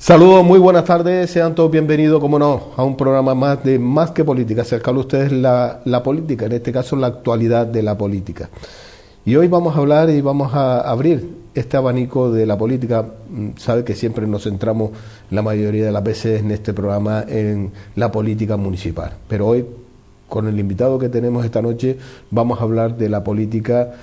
Saludos, muy buenas tardes, sean todos bienvenidos, como no, a un programa más de Más que Política, acercarle a ustedes la política, en este caso la actualidad de la política. Y hoy vamos a hablar y vamos a abrir este abanico de la política. Sabe que siempre nos centramos la mayoría de las veces en este programa en la política municipal, pero hoy, con el invitado que tenemos esta noche, vamos a hablar de la política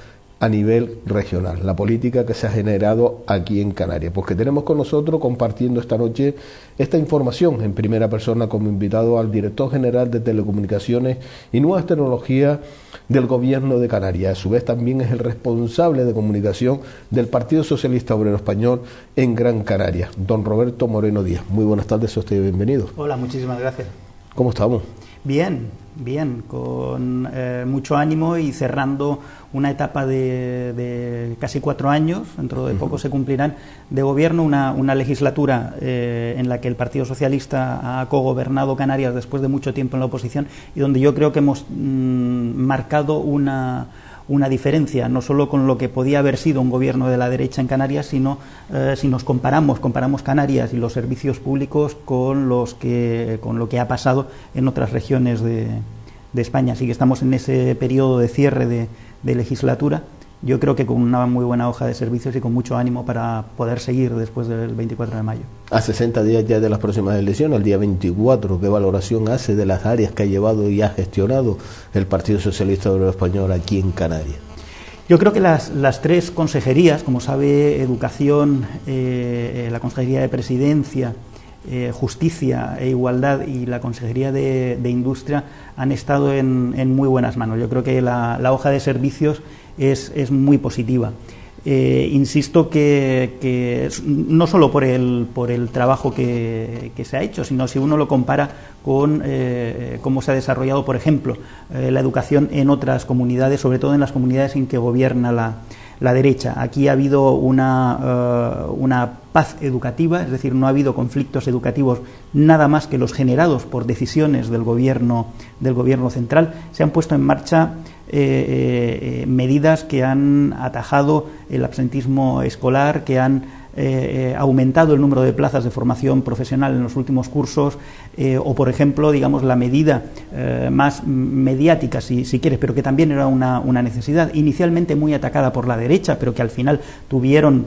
a nivel regional, la política que se ha generado aquí en Canarias, porque tenemos con nosotros compartiendo esta noche esta información en primera persona como invitado al director general de Telecomunicaciones y Nuevas Tecnologías del Gobierno de Canarias. A su vez también es el responsable de comunicación del Partido Socialista Obrero Español en Gran Canaria, don Roberto Moreno Díaz. Muy buenas tardes, usted bienvenido. Hola, muchísimas gracias. ¿Cómo estamos? Bien, con mucho ánimo y cerrando una etapa de casi 4 años, dentro de poco se cumplirán, de gobierno, una legislatura en la que el Partido Socialista ha cogobernado Canarias después de mucho tiempo en la oposición y donde yo creo que hemos marcado una diferencia, no solo con lo que podía haber sido un gobierno de la derecha en Canarias, sino si nos comparamos Canarias y los servicios públicos con lo que ha pasado en otras regiones de España. Así que estamos en ese periodo de cierre de legislatura, yo creo que con una muy buena hoja de servicios y con mucho ánimo para poder seguir después del 24 de mayo. A 60 días ya de las próximas elecciones, el día 24, ¿qué valoración hace de las áreas que ha llevado y ha gestionado el Partido Socialista Obrero Español aquí en Canarias? Yo creo que las tres consejerías, como sabe, Educación, la Consejería de Presidencia, Justicia e Igualdad y la Consejería de Industria han estado en muy buenas manos. Yo creo que la hoja de servicios es muy positiva. Insisto que no solo por el trabajo que se ha hecho, sino si uno lo compara con cómo se ha desarrollado, por ejemplo, la educación en otras comunidades, sobre todo en las comunidades en que gobierna la derecha. Aquí ha habido una paz educativa, es decir, no ha habido conflictos educativos nada más que los generados por decisiones del gobierno central. Se han puesto en marcha medidas que han atajado el absentismo escolar, que han aumentado el número de plazas de formación profesional en los últimos cursos, o por ejemplo, digamos, la medida más mediática, si quieres, pero que también era una necesidad, inicialmente muy atacada por la derecha, pero que al final tuvieron,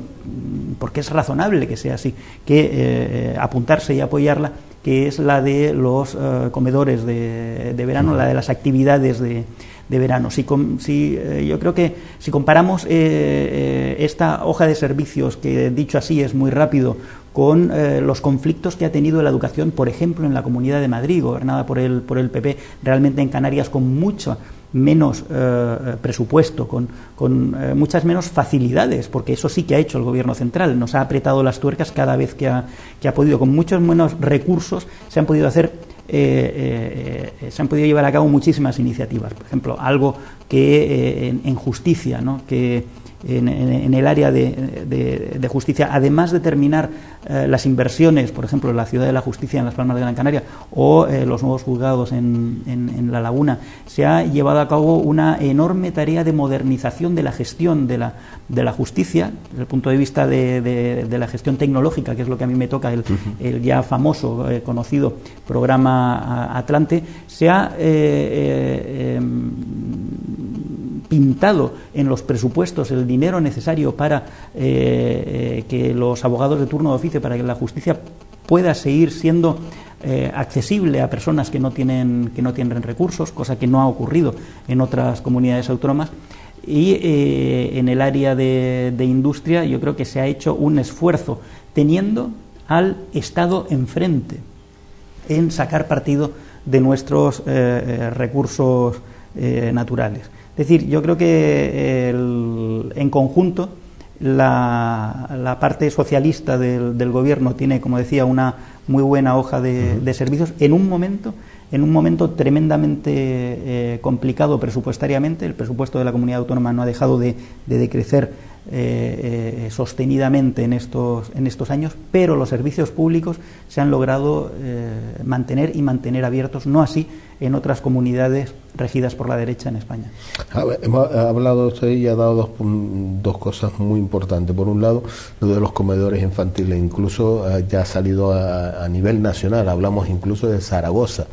porque es razonable que sea así, que apuntarse y apoyarla, que es la de los comedores de verano, la de las actividades de verano. Yo creo que si comparamos esta hoja de servicios, que dicho así es muy rápido, con los conflictos que ha tenido la educación, por ejemplo, en la Comunidad de Madrid, gobernada por el PP, realmente en Canarias con mucho menos presupuesto, con muchas menos facilidades, porque eso sí que ha hecho el Gobierno central, nos ha apretado las tuercas cada vez que ha podido, con muchos menos recursos se han podido llevar a cabo muchísimas iniciativas. Por ejemplo, algo que en justicia, ¿no?, que en el área de justicia, además de terminar las inversiones, por ejemplo, en la Ciudad de la Justicia en Las Palmas de Gran Canaria o los nuevos juzgados en La Laguna, se ha llevado a cabo una enorme tarea de modernización de la gestión de la justicia, desde el punto de vista de la gestión tecnológica, que es lo que a mí me toca, el ya famoso, conocido programa Atlante. Se ha pintado en los presupuestos el dinero necesario para que los abogados de turno de oficio, para que la justicia pueda seguir siendo accesible a personas que no tienen recursos, cosa que no ha ocurrido en otras comunidades autónomas. Y en el área de industria yo creo que se ha hecho un esfuerzo teniendo al Estado enfrente en sacar partido de nuestros recursos naturales. Es decir, yo creo que en conjunto la parte socialista del gobierno tiene, como decía, una muy buena hoja de servicios en un momento tremendamente complicado presupuestariamente. El presupuesto de la comunidad autónoma no ha dejado de decrecer sostenidamente en estos años, pero los servicios públicos se han logrado mantener abiertos, no así en otras comunidades regidas por la derecha en España. Hemos hablado usted y ha dado dos cosas muy importantes. Por un lado, lo de los comedores infantiles, incluso ya ha salido a nivel nacional, hablamos incluso de Zaragoza,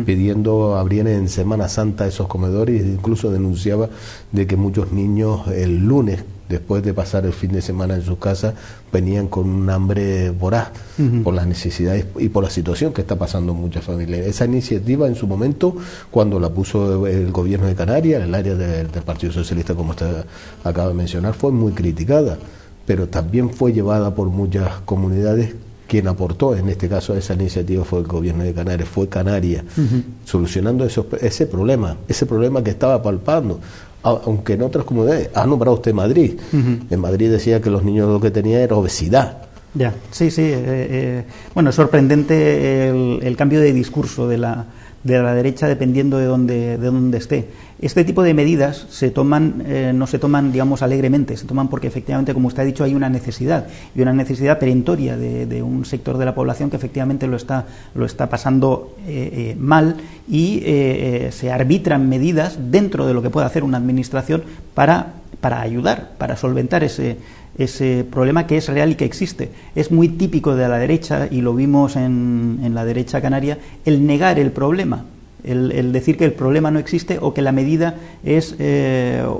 pidiendo abrir en Semana Santa esos comedores, e incluso denunciaba de que muchos niños el lunes, después de pasar el fin de semana en sus casas, venían con un hambre voraz por las necesidades y por la situación que está pasando en muchas familias. Esa iniciativa en su momento, cuando la puso el gobierno de Canarias, el área del Partido Socialista, como usted acaba de mencionar, fue muy criticada, pero también fue llevada por muchas comunidades. Quien aportó en este caso a esa iniciativa fue el gobierno de Canarias, fue Canarias, solucionando ese problema que estaba palpando. Aunque en otras comunidades, ha nombrado usted Madrid, en Madrid decía que los niños lo que tenían era obesidad. Ya, sí, bueno, es sorprendente el cambio de discurso de la derecha dependiendo de dónde esté. Este tipo de medidas no se toman, digamos, alegremente, se toman porque efectivamente, como usted ha dicho, hay una necesidad, y una necesidad perentoria de un sector de la población que efectivamente lo está pasando mal, y se arbitran medidas dentro de lo que puede hacer una administración para ayudar, para solventar ese problema que es real y que existe. Es muy típico de la derecha, y lo vimos en la derecha canaria, el negar el problema, el decir que el problema no existe o que la medida es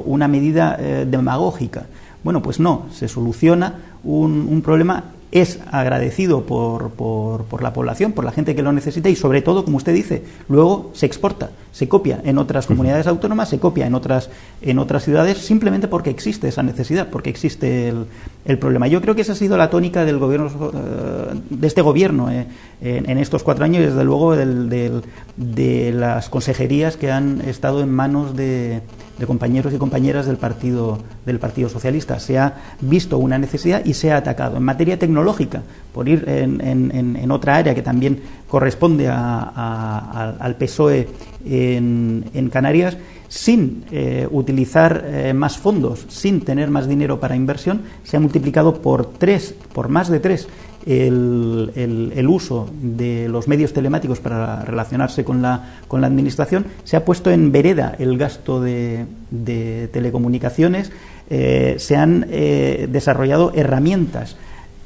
una medida demagógica. Bueno, pues no, se soluciona un problema, es agradecido por la población, por la gente que lo necesita, y sobre todo, como usted dice, luego se exporta, se copia en otras comunidades autónomas, se copia en otras ciudades, simplemente porque existe esa necesidad, porque existe el problema. Yo creo que esa ha sido la tónica del gobierno, de este gobierno en estos 4 años, y desde luego de las consejerías que han estado en manos de compañeros y compañeras del Partido Socialista. Se ha visto una necesidad y se ha atacado. En materia tecnológica, por ir en otra área que también corresponde al PSOE en Canarias, sin utilizar más fondos, sin tener más dinero para inversión, se ha multiplicado por más de 3 el uso de los medios telemáticos para relacionarse con la administración. Se ha puesto en vereda el gasto de telecomunicaciones, se han desarrollado herramientas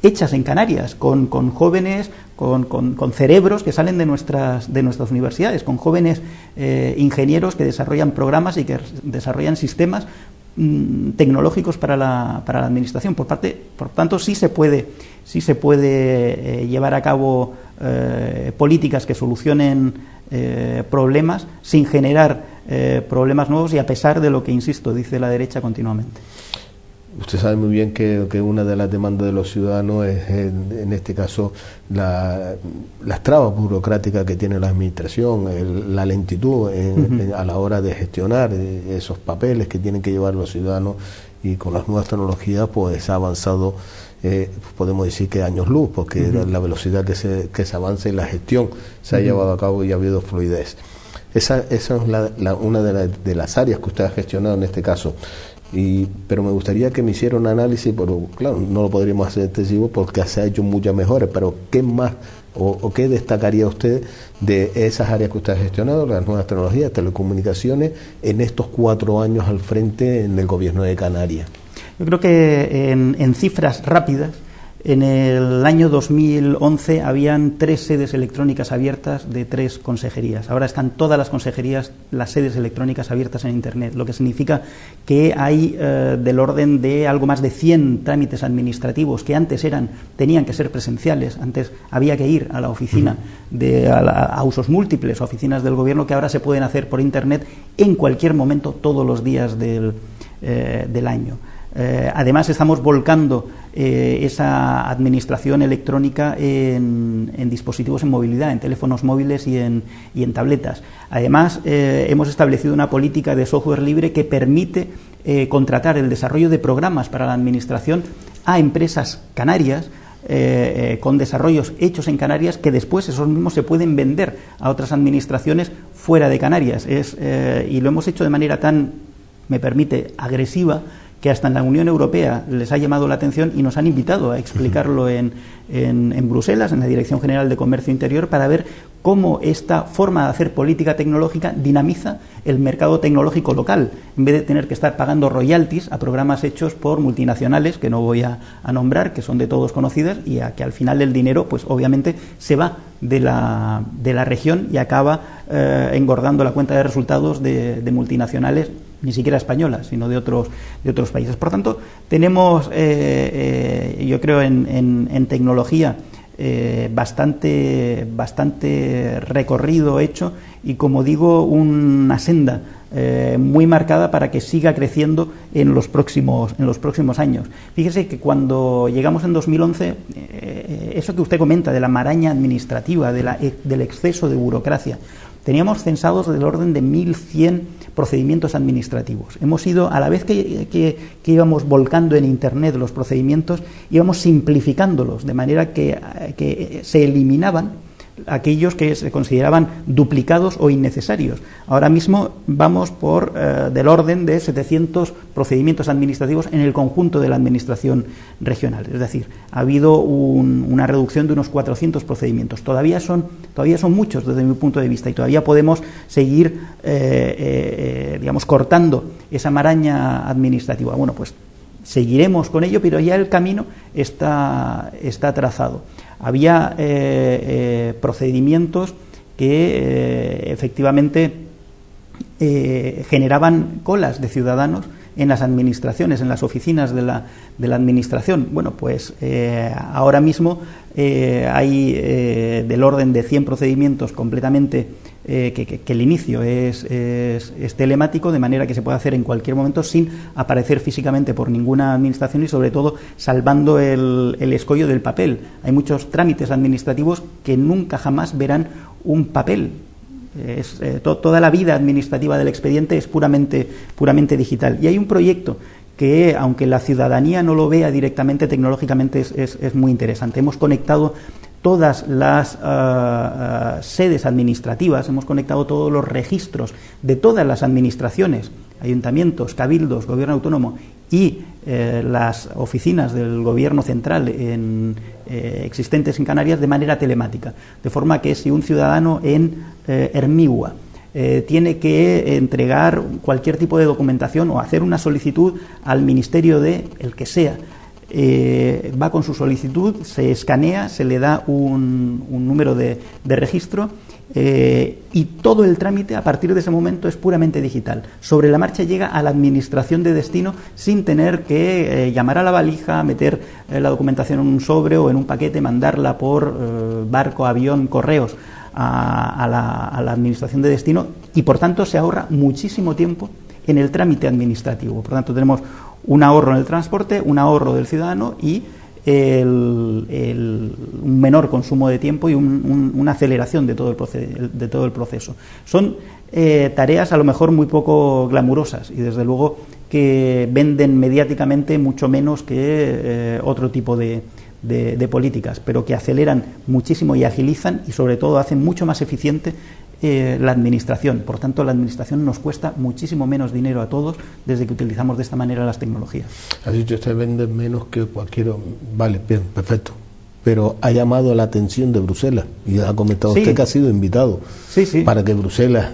hechas en Canarias con jóvenes, con cerebros que salen de nuestras universidades, con jóvenes ingenieros que desarrollan programas y que desarrollan sistemas tecnológicos para la administración. Por tanto, sí se puede llevar a cabo políticas que solucionen problemas sin generar problemas nuevos, y a pesar de lo que, insisto, dice la derecha continuamente. Usted sabe muy bien que una de las demandas de los ciudadanos es, en este caso, las trabas burocráticas que tiene la administración, la lentitud a la hora de gestionar esos papeles que tienen que llevar los ciudadanos, y con las nuevas tecnologías pues ha avanzado, podemos decir que años luz, porque la velocidad que se avanza en la gestión se ha llevado a cabo y ha habido fluidez. Esa es una de las áreas que usted ha gestionado en este caso. Pero me gustaría que me hiciera un análisis, pero claro, no lo podríamos hacer extensivo porque se ha hecho muchas mejores, pero ¿qué más o qué destacaría usted de esas áreas que usted ha gestionado, las nuevas tecnologías, telecomunicaciones, en estos 4 años al frente en el gobierno de Canarias? Yo creo que en cifras rápidas, en el año 2011 habían 3 sedes electrónicas abiertas de 3 consejerías. Ahora están todas las consejerías, las sedes electrónicas abiertas en Internet, lo que significa que hay del orden de algo más de 100 trámites administrativos que antes tenían que ser presenciales, antes había que ir a la oficina a usos múltiples, oficinas del gobierno, que ahora se pueden hacer por Internet en cualquier momento, todos los días del año. Además, estamos volcando esa administración electrónica en dispositivos en movilidad, en teléfonos móviles y en tabletas. Además, hemos establecido una política de software libre que permite contratar el desarrollo de programas para la administración a empresas canarias, con desarrollos hechos en Canarias, que después esos mismos se pueden vender a otras administraciones fuera de Canarias. Y lo hemos hecho de manera tan, me permite, agresiva, que hasta en la Unión Europea les ha llamado la atención y nos han invitado a explicarlo en Bruselas, en la Dirección General de Comercio Interior, para ver cómo esta forma de hacer política tecnológica dinamiza el mercado tecnológico local, en vez de tener que estar pagando royalties a programas hechos por multinacionales, que no voy a nombrar, que son de todos conocidas, y a que al final el dinero, pues obviamente, se va de la región y acaba engordando la cuenta de resultados de multinacionales, ni siquiera españolas, sino de otros países. Por tanto, tenemos, yo creo, en tecnología bastante recorrido hecho y, como digo, una senda muy marcada para que siga creciendo en los próximos años. Fíjese que cuando llegamos en 2011, eso que usted comenta de la maraña administrativa, del exceso de burocracia, teníamos censados del orden de 1.100 procedimientos administrativos. Hemos ido, a la vez que íbamos volcando en Internet los procedimientos, íbamos simplificándolos, de manera que se eliminaban aquellos que se consideraban duplicados o innecesarios. Ahora mismo vamos por del orden de 700 procedimientos administrativos en el conjunto de la administración regional. Es decir, ha habido una reducción de unos 400 procedimientos. Todavía son muchos desde mi punto de vista, y todavía podemos seguir cortando esa maraña administrativa. Bueno, pues seguiremos con ello, pero ya el camino está trazado. Había procedimientos que efectivamente generaban colas de ciudadanos en las administraciones, en las oficinas de la administración. Bueno, pues ahora mismo hay del orden de 100 procedimientos completamente que el inicio es telemático, de manera que se puede hacer en cualquier momento sin aparecer físicamente por ninguna administración y, sobre todo, salvando el escollo del papel. Hay muchos trámites administrativos que nunca jamás verán un papel. Toda la vida administrativa del expediente es puramente digital. Y hay un proyecto que, aunque la ciudadanía no lo vea directamente, tecnológicamente es muy interesante. Hemos conectado todas las sedes administrativas, hemos conectado todos los registros de todas las administraciones, ayuntamientos, cabildos, gobierno autónomo y las oficinas del gobierno central existentes en Canarias de manera telemática, de forma que si un ciudadano en Hermigua tiene que entregar cualquier tipo de documentación o hacer una solicitud al ministerio de el que sea, va con su solicitud, se escanea, se le da un número de registro y todo el trámite a partir de ese momento es puramente digital. Sobre la marcha llega a la administración de destino sin tener que llamar a la valija, meter la documentación en un sobre o en un paquete, mandarla por barco, avión, correos a la administración de destino, y por tanto se ahorra muchísimo tiempo en el trámite administrativo. Por tanto, tenemos un ahorro en el transporte, un ahorro del ciudadano y un menor consumo de tiempo y una aceleración de todo el proceso. Son tareas a lo mejor muy poco glamurosas y desde luego que venden mediáticamente mucho menos que otro tipo de políticas, pero que aceleran muchísimo y agilizan y sobre todo hacen mucho más eficiente la administración. Por tanto, la administración nos cuesta muchísimo menos dinero a todos desde que utilizamos de esta manera las tecnologías. Ha dicho usted, venden menos que cualquier... Vale, bien, perfecto. Pero ha llamado la atención de Bruselas y ha comentado usted que ha sido invitado para que Bruselas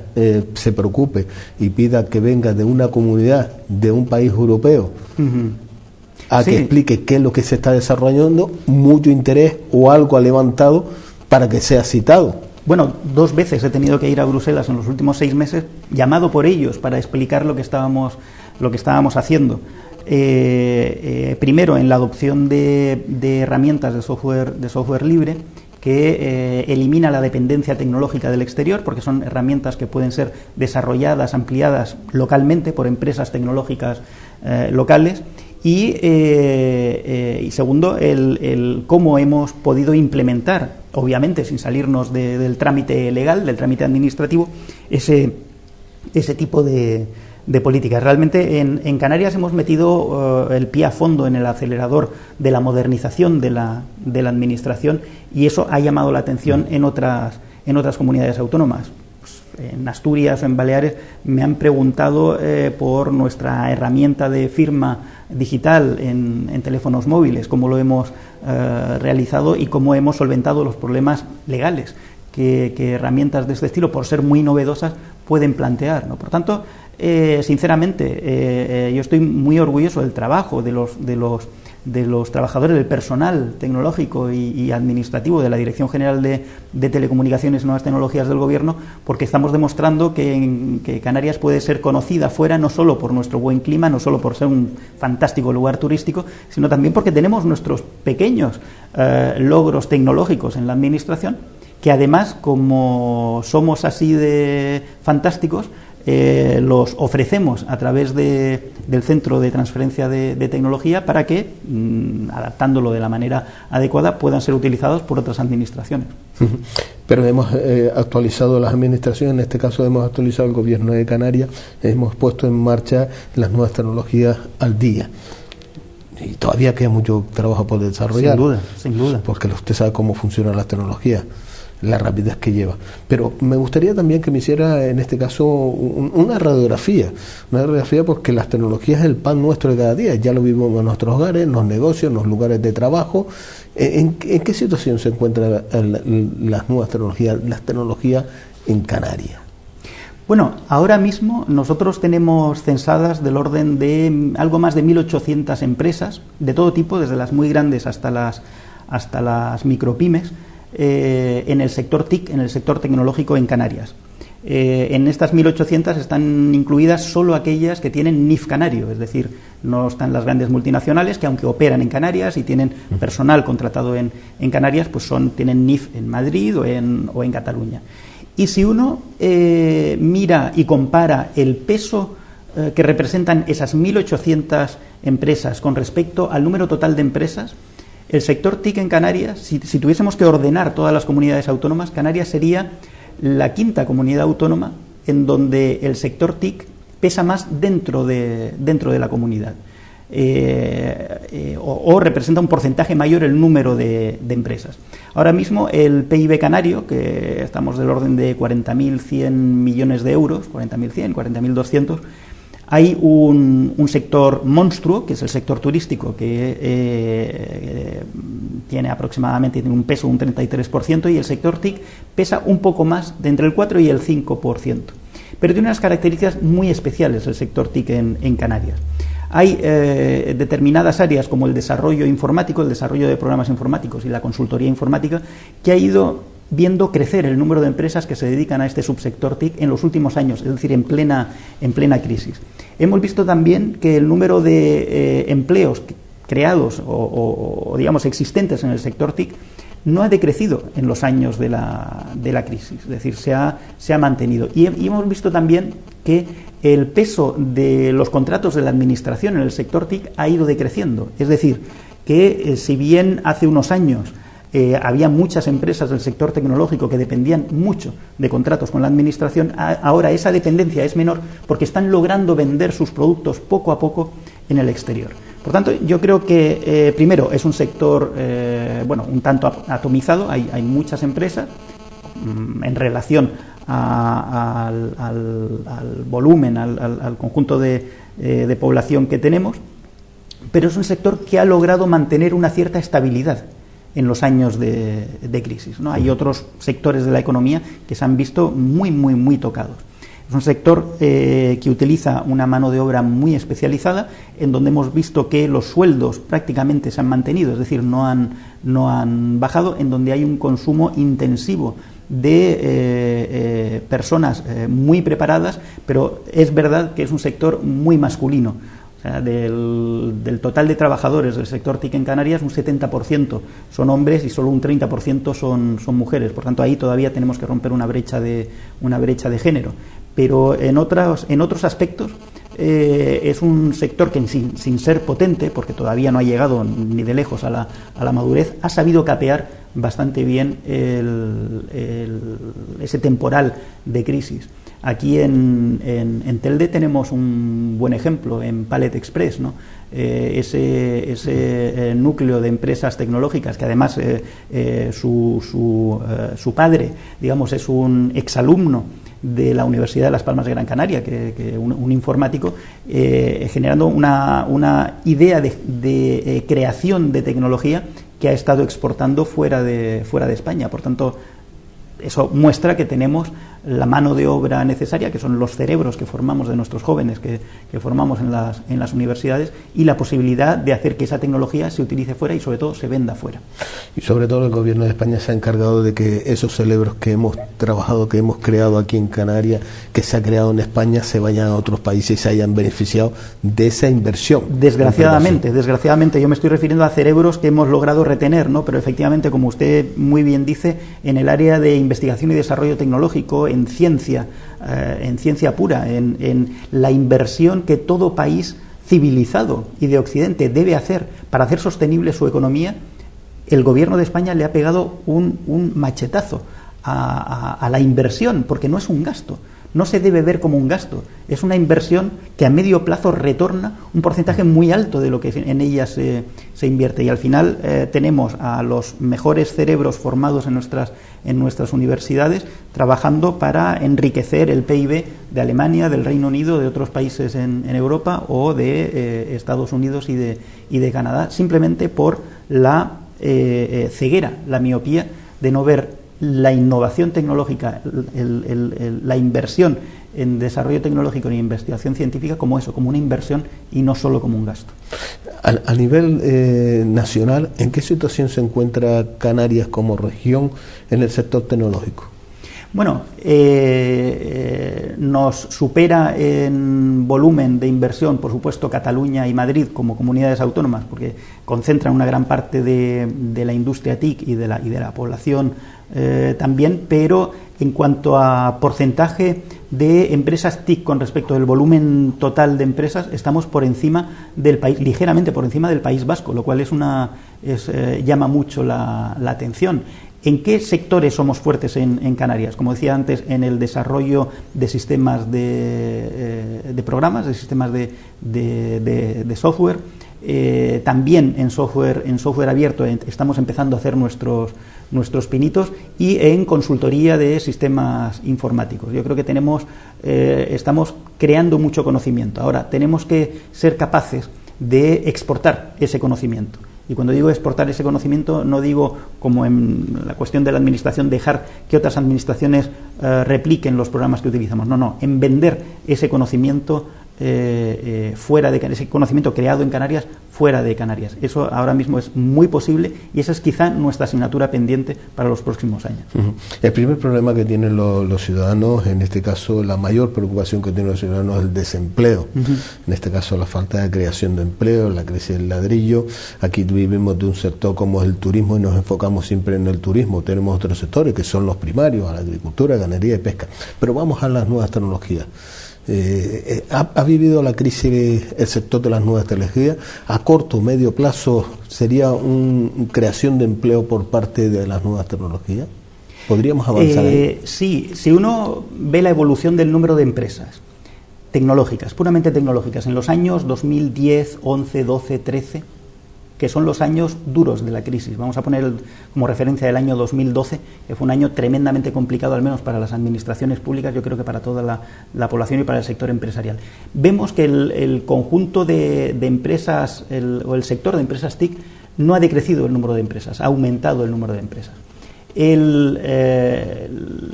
se preocupe y pida que venga de una comunidad, de un país europeo, a que explique qué es lo que se está desarrollando, mucho interés o algo ha levantado para que sea citado. Bueno, 2 veces he tenido que ir a Bruselas en los últimos 6 meses, llamado por ellos para explicar lo que estábamos haciendo. Primero, en la adopción de herramientas de software libre que elimina la dependencia tecnológica del exterior, porque son herramientas que pueden ser desarrolladas, ampliadas localmente por empresas tecnológicas locales. Y segundo, el cómo hemos podido implementar, obviamente sin salirnos del trámite legal, del trámite administrativo, ese tipo de políticas. Realmente en Canarias hemos metido el pie a fondo en el acelerador de la modernización de la administración y eso ha llamado la atención en otras comunidades autónomas. en Asturias o en Baleares me han preguntado por nuestra herramienta de firma digital en teléfonos móviles, cómo lo hemos realizado y cómo hemos solventado los problemas legales que herramientas de este estilo, por ser muy novedosas, pueden plantear, ¿no? Por tanto, sinceramente, yo estoy muy orgulloso del trabajo de los trabajadores, del personal tecnológico y administrativo de la Dirección General de Telecomunicaciones y Nuevas Tecnologías del Gobierno, porque estamos demostrando que Canarias puede ser conocida fuera no solo por nuestro buen clima, no solo por ser un fantástico lugar turístico, sino también porque tenemos nuestros pequeños logros tecnológicos en la administración, que además, como somos así de fantásticos, los ofrecemos a través del Centro de Transferencia de Tecnología para que, adaptándolo de la manera adecuada, puedan ser utilizados por otras administraciones. Pero hemos actualizado las administraciones, en este caso hemos actualizado el Gobierno de Canarias, hemos puesto en marcha las nuevas tecnologías al día. Y todavía queda mucho trabajo por desarrollar. Sin duda, sin duda. Porque usted sabe cómo funcionan las tecnologías, la rapidez que lleva. Pero me gustaría también que me hiciera, en este caso, una radiografía porque las tecnologías es el pan nuestro de cada día, ya lo vivimos en nuestros hogares, en los negocios, en los lugares de trabajo. ¿En qué situación se encuentran las nuevas tecnologías, las tecnologías en Canarias? Bueno, ahora mismo nosotros tenemos censadas del orden de algo más de 1.800 empresas, de todo tipo, desde las muy grandes hasta las micropymes, en el sector TIC, en el sector tecnológico en Canarias. En estas 1.800 están incluidas solo aquellas que tienen NIF canario, es decir, no están las grandes multinacionales que, aunque operan en Canarias y tienen personal contratado en Canarias, pues tienen NIF en Madrid o en Cataluña. Y si uno mira y compara el peso que representan esas 1.800 empresas con respecto al número total de empresas, el sector TIC en Canarias, si tuviésemos que ordenar todas las comunidades autónomas, Canarias sería la quinta comunidad autónoma en donde el sector TIC pesa más dentro de la comunidad. O representa un porcentaje mayor el número de empresas. Ahora mismo el PIB canario, que estamos del orden de 40.100 millones de euros, 40.100, 40.200, hay un sector monstruo, que es el sector turístico, que tiene aproximadamente un peso de un 33%, y el sector TIC pesa un poco más, de entre el 4 y el 5%. Pero tiene unas características muy especiales el sector TIC en Canarias. Hay determinadas áreas como el desarrollo informático, el desarrollo de programas informáticos y la consultoría informática, que ha ido viendo crecer el número de empresas que se dedican a este subsector TIC en los últimos años, es decir, en plena crisis. Hemos visto también que el número de empleos creados o digamos existentes en el sector TIC no ha decrecido en los años de la crisis, es decir, se ha mantenido. Y hemos visto también que el peso de los contratos de la administración en el sector TIC ha ido decreciendo, es decir, que si bien hace unos años había muchas empresas del sector tecnológico que dependían mucho de contratos con la administración, ahora esa dependencia es menor porque están logrando vender sus productos poco a poco en el exterior. Por tanto, yo creo que, primero, es un sector, un tanto atomizado, hay muchas empresas en relación al volumen, al conjunto de población que tenemos, pero es un sector que ha logrado mantener una cierta estabilidad en los años de crisis, ¿no? Hay otros sectores de la economía que se han visto muy tocados. Es un sector que utiliza una mano de obra muy especializada, en donde hemos visto que los sueldos prácticamente se han mantenido, es decir, no han bajado, en donde hay un consumo intensivo de personas muy preparadas, pero es verdad que es un sector muy masculino. O sea, del total de trabajadores del sector TIC en Canarias, un 70% son hombres y solo un 30% son mujeres. Por tanto, ahí todavía tenemos que romper una brecha de género. Pero en otros aspectos es un sector que sin ser potente, porque todavía no ha llegado ni de lejos a la madurez, ha sabido capear bastante bien ese temporal de crisis. Aquí en Telde tenemos un buen ejemplo, en Pallet Express, ¿no? Ese núcleo de empresas tecnológicas, que además su padre, digamos, es un exalumno de la Universidad de Las Palmas de Gran Canaria, que un informático, generando una idea de creación de tecnología que ha estado exportando fuera de España. Por tanto, eso muestra que tenemos la mano de obra necesaria, que son los cerebros que formamos de nuestros jóvenes, que formamos en las universidades, y la posibilidad de hacer que esa tecnología se utilice fuera y sobre todo se venda fuera. Y sobre todo el Gobierno de España se ha encargado de que esos cerebros que hemos trabajado, que hemos creado aquí en Canarias, que se ha creado en España, se vayan a otros países y se hayan beneficiado de esa inversión. Desgraciadamente, yo me estoy refiriendo a cerebros que hemos logrado retener, ¿no? Pero efectivamente, como usted muy bien dice, en el área de investigación y desarrollo tecnológico, en ciencia pura, en la inversión que todo país civilizado y de Occidente debe hacer para hacer sostenible su economía, el Gobierno de España le ha pegado un machetazo a la inversión, porque no es un gasto. No se debe ver como un gasto, es una inversión que a medio plazo retorna un porcentaje muy alto de lo que en ella se invierte, y al final tenemos a los mejores cerebros formados en nuestras universidades trabajando para enriquecer el PIB de Alemania, del Reino Unido, de otros países en Europa o de Estados Unidos y de Canadá, simplemente por la ceguera, la miopía de no ver la innovación tecnológica, la inversión en desarrollo tecnológico y investigación científica como eso, como una inversión y no solo como un gasto. A nivel nacional, ¿en qué situación se encuentra Canarias como región en el sector tecnológico? Bueno, nos supera en volumen de inversión, por supuesto, Cataluña y Madrid como comunidades autónomas, porque concentran una gran parte de la industria TIC y de la población también, pero en cuanto a porcentaje de empresas TIC con respecto del volumen total de empresas, estamos por encima del país, ligeramente por encima del País Vasco, lo cual llama mucho la atención. ¿En qué sectores somos fuertes en Canarias? Como decía antes, en el desarrollo de sistemas de programas, de sistemas de software, también en software abierto estamos empezando a hacer nuestros pinitos, y en consultoría de sistemas informáticos. Yo creo que estamos creando mucho conocimiento. Ahora, tenemos que ser capaces de exportar ese conocimiento. Y cuando digo exportar ese conocimiento, no digo, como en la cuestión de la administración, dejar que otras administraciones repliquen los programas que utilizamos. No, en vender ese conocimiento fuera de ese conocimiento creado en Canarias, fuera de Canarias. Eso ahora mismo es muy posible, y esa es quizá nuestra asignatura pendiente para los próximos años. El primer problema que tienen los ciudadanos, en este caso la mayor preocupación que tienen los ciudadanos, es el desempleo. En este caso la falta de creación de empleo, la crisis del ladrillo. Aquí vivimos de un sector como es el turismo y nos enfocamos siempre en el turismo. Tenemos otros sectores que son los primarios, la agricultura, ganadería y pesca. Pero vamos a las nuevas tecnologías. ¿Ha vivido la crisis el sector de las nuevas tecnologías? ¿A corto o medio plazo sería una creación de empleo por parte de las nuevas tecnologías? ¿Podríamos avanzar ahí? Sí, si uno ve la evolución del número de empresas tecnológicas, puramente tecnológicas, en los años 2010, 11, 12, 13, que son los años duros de la crisis. Vamos a poner como referencia el año 2012, que fue un año tremendamente complicado, al menos para las administraciones públicas, yo creo que para toda la población y para el sector empresarial. Vemos que el conjunto de empresas, o el sector de empresas TIC, no ha decrecido el número de empresas, ha aumentado el número de empresas.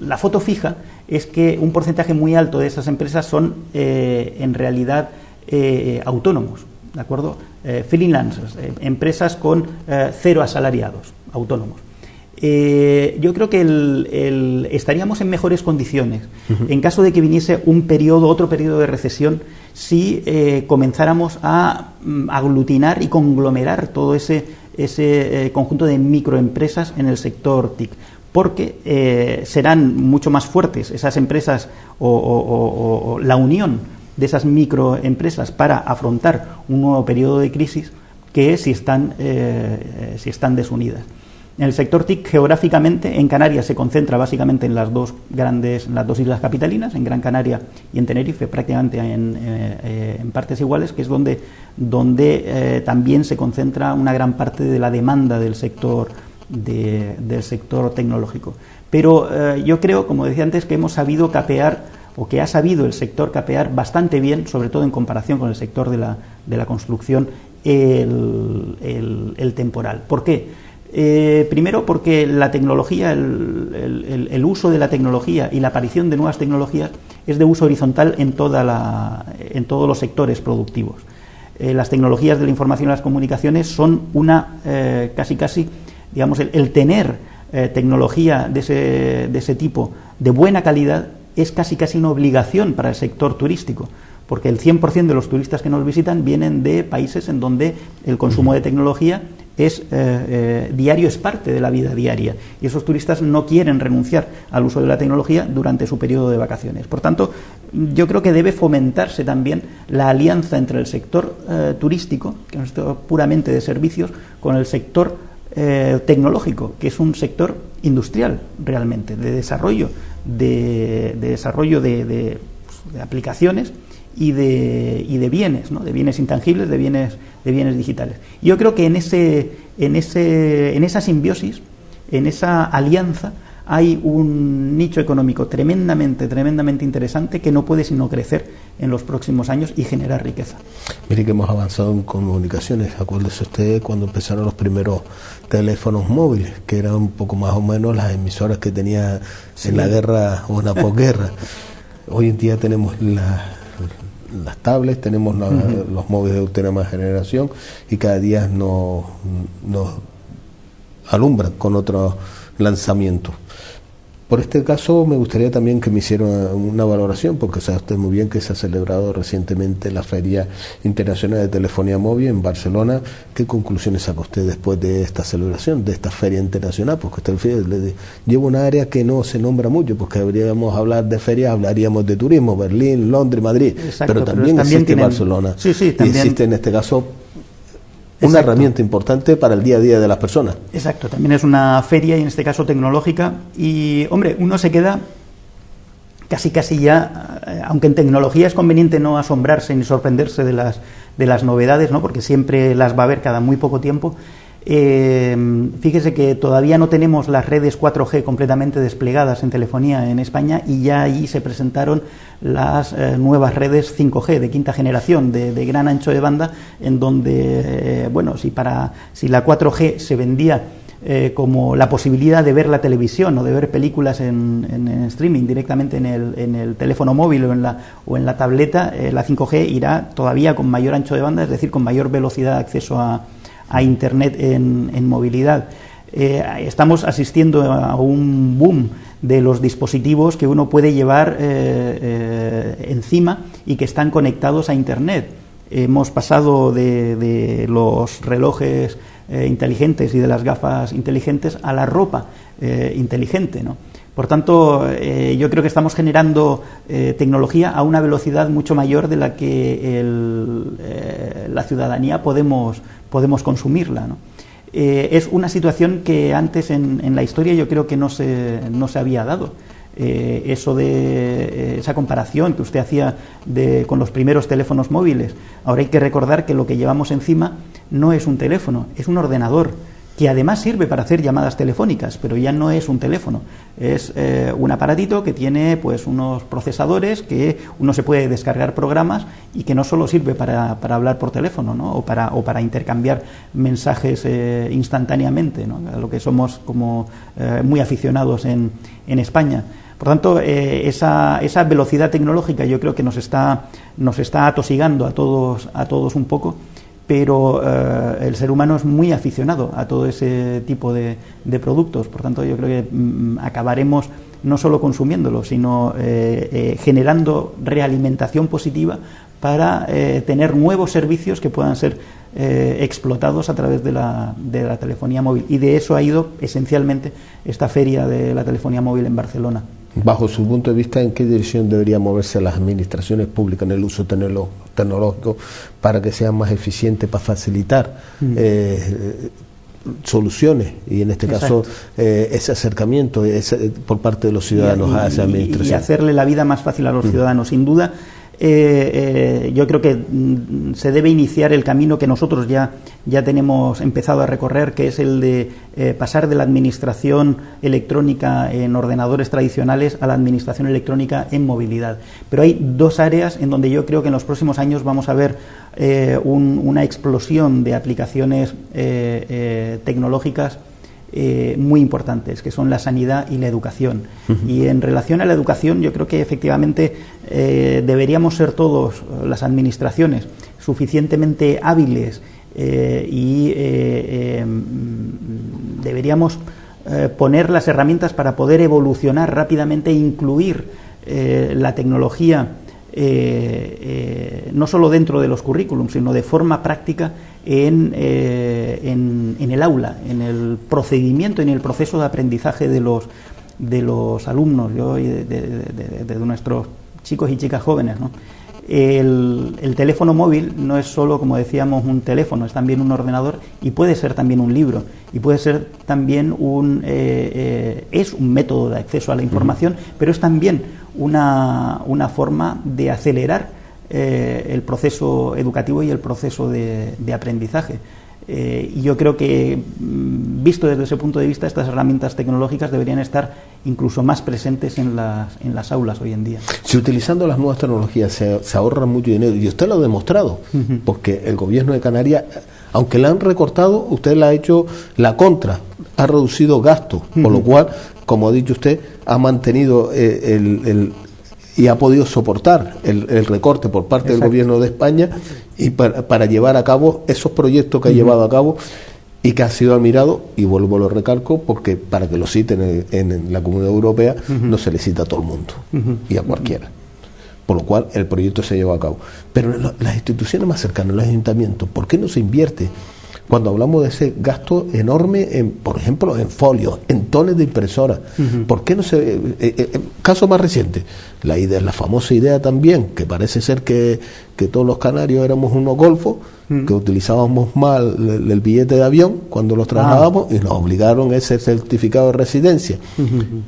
La foto fija es que un porcentaje muy alto de esas empresas son en realidad autónomos, ¿de acuerdo? Freelancers, empresas con 0 asalariados, autónomos. Yo creo que estaríamos en mejores condiciones en caso de que viniese otro periodo de recesión, si comenzáramos a aglutinar y conglomerar todo ese conjunto de microempresas en el sector TIC, porque serán mucho más fuertes esas empresas o la unión de esas microempresas para afrontar un nuevo periodo de crisis que si están desunidas. En el sector TIC, geográficamente, en Canarias se concentra básicamente en las dos islas capitalinas, en Gran Canaria y en Tenerife, prácticamente en partes iguales, que es donde también se concentra una gran parte de la demanda del sector del sector tecnológico. Pero yo creo, como decía antes, que hemos sabido capear, o que ha sabido el sector capear bastante bien, sobre todo en comparación con el sector de la construcción, el temporal. ¿Por qué? Primero porque la tecnología, el uso de la tecnología y la aparición de nuevas tecnologías es de uso horizontal en todos los sectores productivos. Las tecnologías de la información y las comunicaciones son casi, digamos, el tener tecnología de ese tipo de buena calidad es casi una obligación para el sector turístico, porque el 100% de los turistas que nos visitan vienen de países en donde el consumo de tecnología es diario, es parte de la vida diaria, y esos turistas no quieren renunciar al uso de la tecnología durante su periodo de vacaciones. Por tanto, yo creo que debe fomentarse también la alianza entre el sector turístico, que es un sector puramente de servicios, con el sector tecnológico, que es un sector industrial realmente, de desarrollo de aplicaciones y de bienes, ¿no? De bienes intangibles, de bienes digitales. Yo creo que en esa simbiosis, en esa alianza, hay un nicho económico tremendamente interesante que no puede sino crecer en los próximos años y generar riqueza. Mire que hemos avanzado en comunicaciones. Acuérdese usted cuando empezaron los primeros teléfonos móviles, que eran un poco más o menos las emisoras que tenía en la guerra o en la posguerra. Hoy en día tenemos las tablets, tenemos los móviles de última generación, y cada día nos alumbran con otros lanzamientos. Por este caso me gustaría también que me hiciera una valoración, porque sabe usted muy bien que se ha celebrado recientemente la Feria Internacional de Telefonía Móvil en Barcelona. ¿Qué conclusiones saca usted después de esta celebración, de esta Feria Internacional? Porque usted lleva una área que no se nombra mucho, porque deberíamos hablar de ferias, hablaríamos de turismo, Berlín, Londres, Madrid. Exacto, pero también existe Barcelona. Sí, también. Y existe en este caso una herramienta importante para el día a día de las personas. Exacto, también es una feria, y en este caso tecnológica, y hombre, uno se queda casi ya, aunque en tecnología es conveniente no asombrarse ni sorprenderse de las novedades, ¿no? Porque siempre las va a haber cada muy poco tiempo. Fíjese que todavía no tenemos las redes 4G completamente desplegadas en telefonía en España, y ya allí se presentaron las nuevas redes 5G de quinta generación de gran ancho de banda, en donde si la 4G se vendía como la posibilidad de ver la televisión o de ver películas en streaming directamente en el teléfono móvil o en la tableta, la 5G irá todavía con mayor ancho de banda, es decir, con mayor velocidad de acceso a Internet en movilidad. Estamos asistiendo a un boom de los dispositivos que uno puede llevar encima y que están conectados a Internet. Hemos pasado de los relojes inteligentes y de las gafas inteligentes a la ropa inteligente, ¿no? Por tanto, yo creo que estamos generando tecnología a una velocidad mucho mayor de la que la ciudadanía podemos consumirla, ¿no? Es una situación que antes en la historia yo creo que no se había dado. Eso de esa comparación que usted hacía con los primeros teléfonos móviles. Ahora hay que recordar que lo que llevamos encima no es un teléfono, es un ordenador, que además sirve para hacer llamadas telefónicas, pero ya no es un teléfono, es un aparatito que tiene pues unos procesadores, que uno se puede descargar programas, y que no solo sirve para hablar por teléfono, ¿no? o para intercambiar mensajes instantáneamente, ¿no? A lo que somos como muy aficionados en España. Por tanto, esa velocidad tecnológica yo creo que nos está atosigando a todos un poco, pero el ser humano es muy aficionado a todo ese tipo de productos. Por tanto, yo creo que acabaremos no solo consumiéndolo, sino generando realimentación positiva para tener nuevos servicios que puedan ser explotados a través de la telefonía móvil. Y de eso ha ido esencialmente esta feria de la telefonía móvil en Barcelona. Bajo su punto de vista, ¿en qué dirección deberían moverse las administraciones públicas en el uso tecnológico para que sean más eficientes, para facilitar soluciones, y en este caso ese acercamiento por parte de los ciudadanos a esa administración? Y hacerle la vida más fácil a los ciudadanos. Sin duda, yo creo que se debe iniciar el camino que nosotros ya tenemos empezado a recorrer, que es el de pasar de la administración electrónica en ordenadores tradicionales a la administración electrónica en movilidad. Pero hay dos áreas en donde yo creo que en los próximos años vamos a ver una explosión de aplicaciones tecnológicas muy importantes, que son la sanidad y la educación. Y en relación a la educación, yo creo que efectivamente deberíamos ser todos, las administraciones, suficientemente hábiles y deberíamos poner las herramientas para poder evolucionar rápidamente e incluir la tecnología no solo dentro de los currículums, sino de forma práctica en el aula, en el procedimiento, en el proceso de aprendizaje de los alumnos, de nuestros chicos y chicas jóvenes, ¿no? El teléfono móvil no es solo, como decíamos, un teléfono, es también un ordenador y puede ser también un libro y puede ser también es un método de acceso a la información, pero es también una forma de acelerar el proceso educativo y el proceso de aprendizaje. Y yo creo que, visto desde ese punto de vista, estas herramientas tecnológicas deberían estar incluso más presentes en las aulas hoy en día. Si utilizando las nuevas tecnologías se ahorra mucho dinero, y usted lo ha demostrado, porque el gobierno de Canarias, aunque la han recortado, usted la ha hecho la contra, ha reducido gastos, por lo cual, como ha dicho usted, ha mantenido y ha podido soportar el recorte por parte del gobierno de España y para llevar a cabo esos proyectos que ha llevado a cabo y que ha sido admirado, y vuelvo lo recalco, porque para que lo citen en la Comunidad Europea no se le cita a todo el mundo y a cualquiera, por lo cual el proyecto se lleva a cabo. Pero las instituciones más cercanas, los ayuntamientos, ¿por qué no se invierte? Cuando hablamos de ese gasto enorme, por ejemplo, en folios, en tones de impresoras, ¿por qué no se...? Caso más reciente, la famosa idea también, que parece ser que todos los canarios éramos unos golfos, que utilizábamos mal el billete de avión cuando los trasladábamos y nos obligaron a ese certificado de residencia.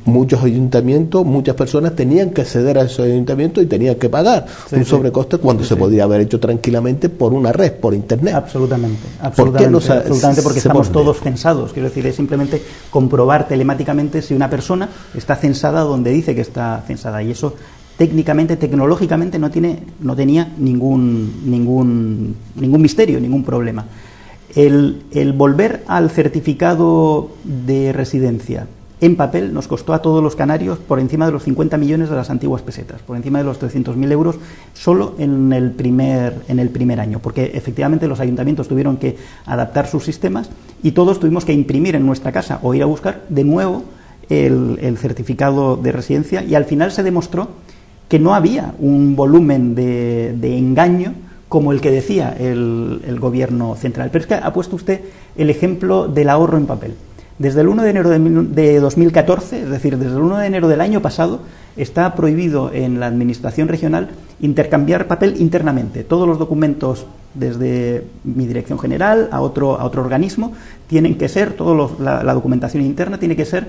Muchos ayuntamientos, muchas personas tenían que acceder a esos ayuntamientos y tenían que pagar un sobrecoste cuando se podía haber hecho tranquilamente por una red, por internet. Absolutamente, absolutamente, porque estamos todos censados. Quiero decir, es simplemente comprobar telemáticamente si una persona está censada donde dice que está censada, y eso técnicamente, tecnológicamente no tenía ningún misterio, ningún problema. El volver al certificado de residencia en papel nos costó a todos los canarios por encima de los 50 millones de las antiguas pesetas, por encima de los 300.000 euros solo en el primer año, porque efectivamente los ayuntamientos tuvieron que adaptar sus sistemas y todos tuvimos que imprimir en nuestra casa o ir a buscar de nuevo el certificado de residencia, y al final se demostró que no había un volumen de engaño como el que decía el gobierno central. Pero es que ha puesto usted el ejemplo del ahorro en papel. Desde el 1 de enero de 2014, es decir, desde el 1 de enero del año pasado, está prohibido en la administración regional intercambiar papel internamente. Todos los documentos, desde mi dirección general a otro organismo, tienen que ser, la documentación interna tiene que ser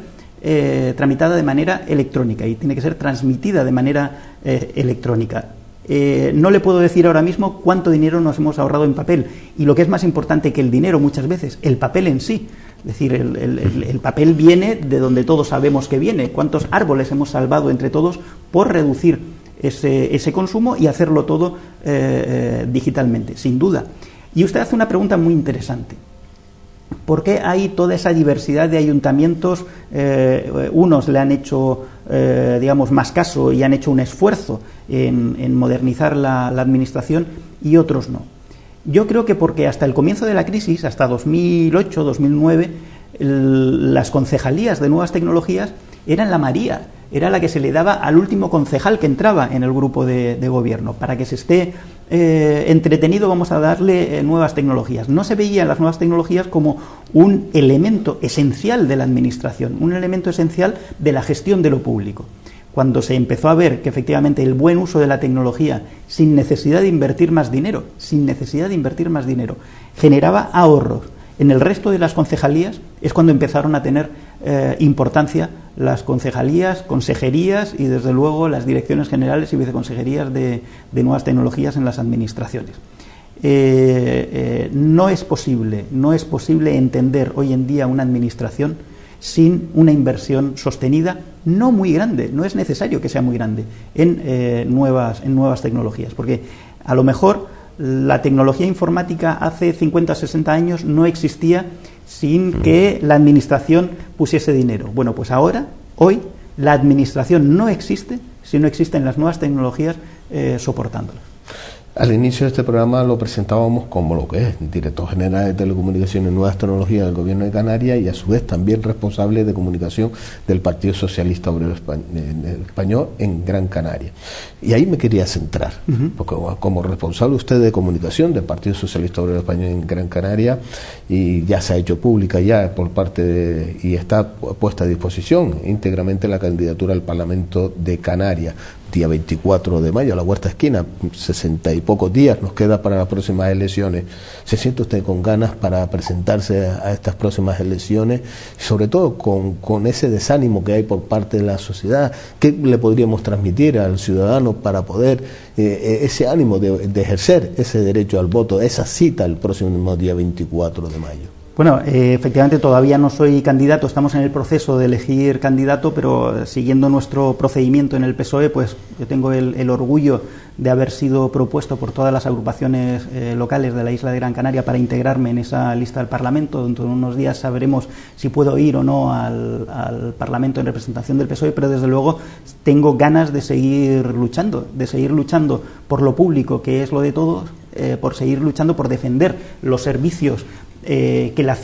tramitada de manera electrónica y tiene que ser transmitida de manera electrónica. No le puedo decir ahora mismo cuánto dinero nos hemos ahorrado en papel, y lo que es más importante que el dinero muchas veces, el papel en sí. Es decir, el papel viene de donde todos sabemos que viene. ¿Cuántos árboles hemos salvado entre todos por reducir ese consumo y hacerlo todo digitalmente? Sin duda. Y usted hace una pregunta muy interesante. ¿Por qué hay toda esa diversidad de ayuntamientos? Unos le han hecho, más caso y han hecho un esfuerzo en modernizar la administración y otros no. Yo creo que porque hasta el comienzo de la crisis, hasta 2008, 2009, las concejalías de nuevas tecnologías eran la María, era la que se le daba al último concejal que entraba en el grupo de gobierno. Para que se esté entretenido, vamos a darle nuevas tecnologías. No se veían las nuevas tecnologías como un elemento esencial de la administración, un elemento esencial de la gestión de lo público. Cuando se empezó a ver que efectivamente el buen uso de la tecnología, sin necesidad de invertir más dinero, generaba ahorros, En el resto de las concejalías es cuando empezaron a tener importancia las concejalías, consejerías y desde luego las direcciones generales y viceconsejerías de nuevas tecnologías en las administraciones. No es posible entender hoy en día una administración sin una inversión sostenida, no muy grande, no es necesario que sea muy grande, en nuevas tecnologías, porque a lo mejor la tecnología informática hace 50 o 60 años no existía sin que la administración pusiese dinero. Bueno, pues hoy, la administración no existe si no existen las nuevas tecnologías soportándolas. Al inicio de este programa lo presentábamos como lo que es director general de Telecomunicaciones y Nuevas Tecnologías del Gobierno de Canarias y a su vez también responsable de comunicación del Partido Socialista Obrero Español en Gran Canaria. Y ahí me quería centrar, porque como responsable usted de comunicación del Partido Socialista Obrero Español en Gran Canaria, y ya se ha hecho pública ya por parte y está puesta a disposición íntegramente la candidatura al Parlamento de Canarias, día 24 de mayo, a la vuelta esquina, 60 y pocos días nos queda para las próximas elecciones. ¿Se siente usted con ganas para presentarse a estas próximas elecciones? Sobre todo con ese desánimo que hay por parte de la sociedad. ¿Qué le podríamos transmitir al ciudadano para poder ese ánimo de ejercer ese derecho al voto, esa cita el próximo día 24 de mayo? Bueno, efectivamente todavía no soy candidato, estamos en el proceso de elegir candidato, pero siguiendo nuestro procedimiento en el PSOE, pues yo tengo el orgullo de haber sido propuesto por todas las agrupaciones locales de la isla de Gran Canaria para integrarme en esa lista del Parlamento. Dentro de unos días sabremos si puedo ir o no al Parlamento en representación del PSOE, pero desde luego tengo ganas de seguir luchando por lo público, que es lo de todos, por seguir luchando por defender los servicios que la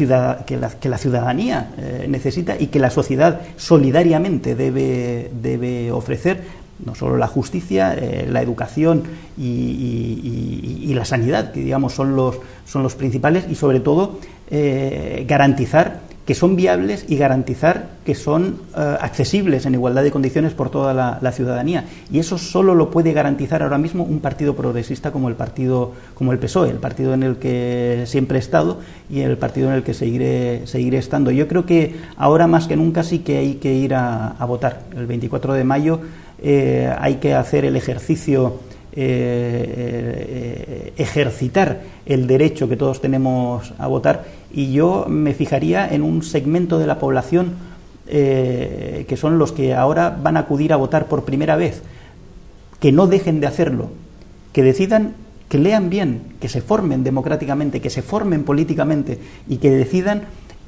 ciudadanía necesita y que la sociedad solidariamente debe ofrecer, no solo la justicia, la educación y la sanidad, que digamos son los principales, y sobre todo garantizar que son viables y garantizar que son accesibles en igualdad de condiciones por toda la ciudadanía. Y eso solo lo puede garantizar ahora mismo un partido progresista como el PSOE, el partido en el que siempre he estado y el partido en el que seguiré estando. Yo creo que ahora más que nunca sí que hay que ir a votar. El 24 de mayo hay que hacer el ejercicio, ejercitar el derecho que todos tenemos a votar, y yo me fijaría en un segmento de la población que son los que ahora van a acudir a votar por primera vez, que no dejen de hacerlo, que decidan, que lean bien, que se formen democráticamente, que se formen políticamente y que decidan,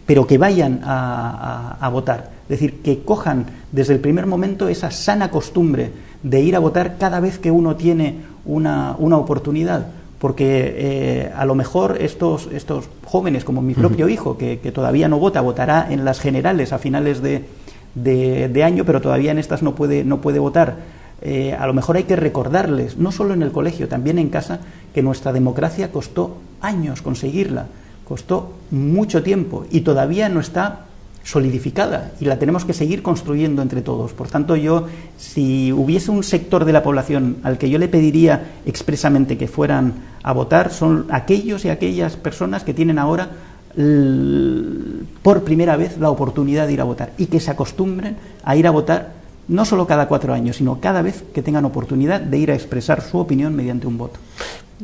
pero que vayan a votar. Es decir, que cojan desde el primer momento esa sana costumbre de ir a votar cada vez que uno tiene una oportunidad, porque a lo mejor estos jóvenes, como mi propio hijo, que todavía no vota, votará en las generales a finales de año, pero todavía en estas no puede votar. A lo mejor hay que recordarles, no solo en el colegio, también en casa, que nuestra democracia costó años conseguirla, costó mucho tiempo y todavía no está solidificada y la tenemos que seguir construyendo entre todos. Por tanto, yo, si hubiese un sector de la población al que yo le pediría expresamente que fueran a votar, son aquellos y aquellas personas que tienen ahora por primera vez la oportunidad de ir a votar y que se acostumbren a ir a votar no solo cada 4 años, sino cada vez que tengan oportunidad de ir a expresar su opinión mediante un voto.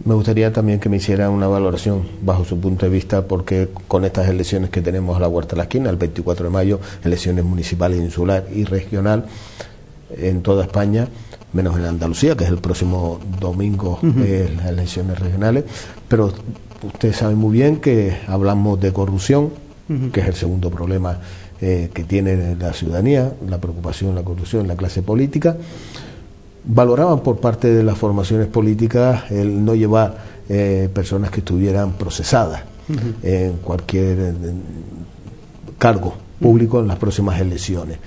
Me gustaría también que me hiciera una valoración bajo su punto de vista, porque con estas elecciones que tenemos a la vuelta de la esquina, el 24 de mayo, elecciones municipales, insular y regional en toda España, menos en Andalucía, que es el próximo domingo, las elecciones regionales, pero usted sabe muy bien que hablamos de corrupción, que es el segundo problema que tiene la ciudadanía, la preocupación, la corrupción, la clase política. Valoraban por parte de las formaciones políticas el no llevar personas que estuvieran procesadas en cualquier cargo público en las próximas elecciones.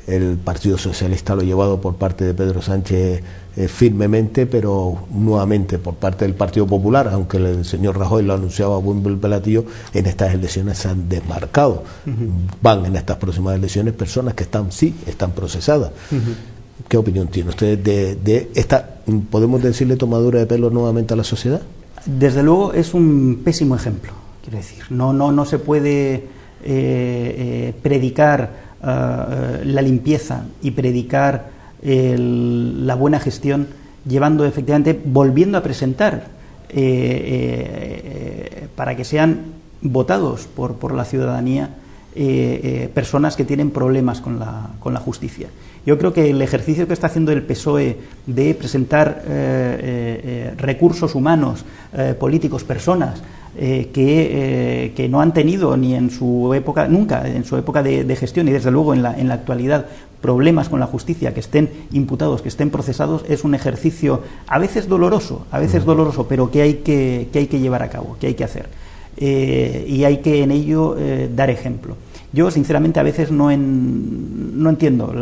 El Partido Socialista lo ha llevado por parte de Pedro Sánchez firmemente, pero nuevamente por parte del Partido Popular, aunque el señor Rajoy lo anunciaba a buen platillo, en estas elecciones se han desmarcado. Van en estas próximas elecciones personas que están procesadas. ¿Qué opinión tiene usted de esta, podemos decirle, tomadura de pelo nuevamente a la sociedad? Desde luego es un pésimo ejemplo. Quiero decir, no se puede predicar la limpieza y predicar la buena gestión llevando efectivamente, volviendo a presentar para que sean votados por la ciudadanía personas que tienen problemas con la justicia. Yo creo que el ejercicio que está haciendo el PSOE de presentar recursos humanos, políticos, personas que no han tenido ni en su época, nunca en su época de gestión y desde luego en la actualidad problemas con la justicia, que estén imputados, que estén procesados, es un ejercicio a veces doloroso, pero que hay que llevar a cabo, que hay que hacer. Y hay que en ello dar ejemplo. Yo sinceramente a veces no entiendo,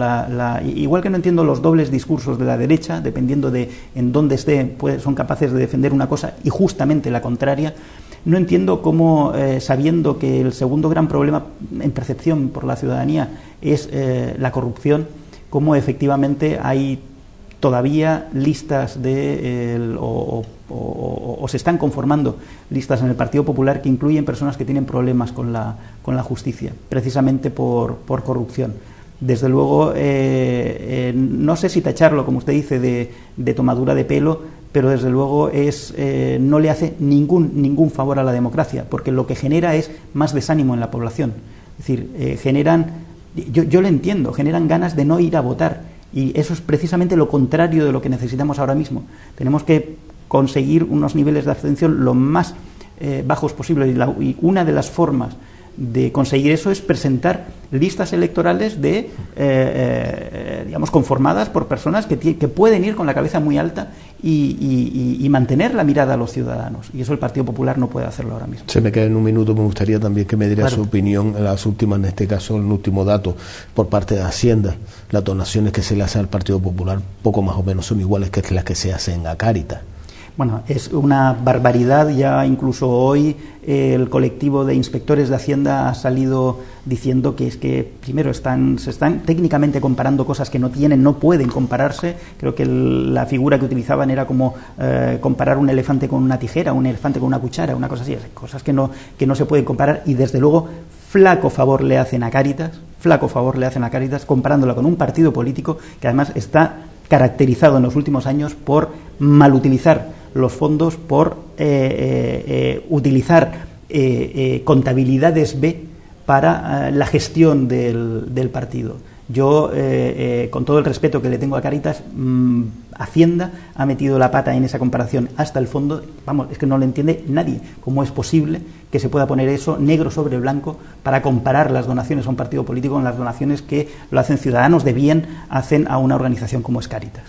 igual que no entiendo los dobles discursos de la derecha, dependiendo de en dónde esté, son capaces de defender una cosa y justamente la contraria. No entiendo cómo, sabiendo que el segundo gran problema en percepción por la ciudadanía es la corrupción, cómo efectivamente hay todavía listas o se están conformando listas en el Partido Popular que incluyen personas que tienen problemas con la justicia, precisamente por corrupción. Desde luego, no sé si tacharlo, como usted dice, de tomadura de pelo, pero desde luego no le hace ningún favor a la democracia, porque lo que genera es más desánimo en la población. Es decir, yo lo entiendo, generan ganas de no ir a votar. Y eso es precisamente lo contrario de lo que necesitamos ahora mismo. Tenemos que conseguir unos niveles de abstención lo más bajos posible. Y una de las formas de conseguir eso es presentar listas electorales digamos, conformadas por personas que pueden ir con la cabeza muy alta y mantener la mirada a los ciudadanos. Y eso el Partido Popular no puede hacerlo ahora mismo. Se me queda en un minuto, me gustaría también que me diera su opinión en las últimas, en este caso, el último dato por parte de Hacienda. Las donaciones que se le hacen al Partido Popular poco más o menos son iguales que las que se hacen a Cáritas. Bueno, es una barbaridad. Ya incluso hoy el colectivo de inspectores de Hacienda ha salido diciendo que es que primero se están técnicamente comparando cosas que no pueden compararse. Creo que la figura que utilizaban era como comparar un elefante con una tijera, un elefante con una cuchara, una cosa así, cosas que no se pueden comparar, y desde luego flaco favor le hacen a Cáritas comparándola con un partido político que además está caracterizado en los últimos años por malutilizar los fondos, por utilizar contabilidades B para la gestión del partido. Yo, con todo el respeto que le tengo a Cáritas, Hacienda ha metido la pata en esa comparación hasta el fondo. Vamos, es que no lo entiende nadie. ¿Cómo es posible que se pueda poner eso negro sobre blanco para comparar las donaciones a un partido político con las donaciones que lo hacen ciudadanos de bien, hacen a una organización como es Cáritas?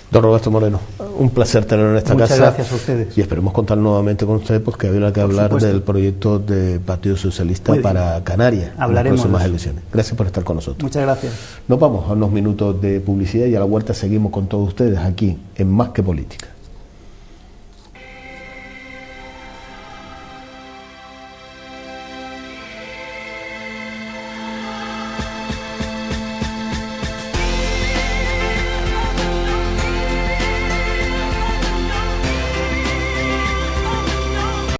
Don Roberto Moreno, un placer tenerlo en esta casa. Muchas gracias a ustedes. Y esperemos contar nuevamente con usted, porque habría que hablar del proyecto del Partido Socialista para Canarias en las próximas elecciones. Gracias por estar con nosotros. Muchas gracias. Nos vamos a unos minutos de publicidad y a la vuelta seguimos con todos ustedes aquí en Más que Política.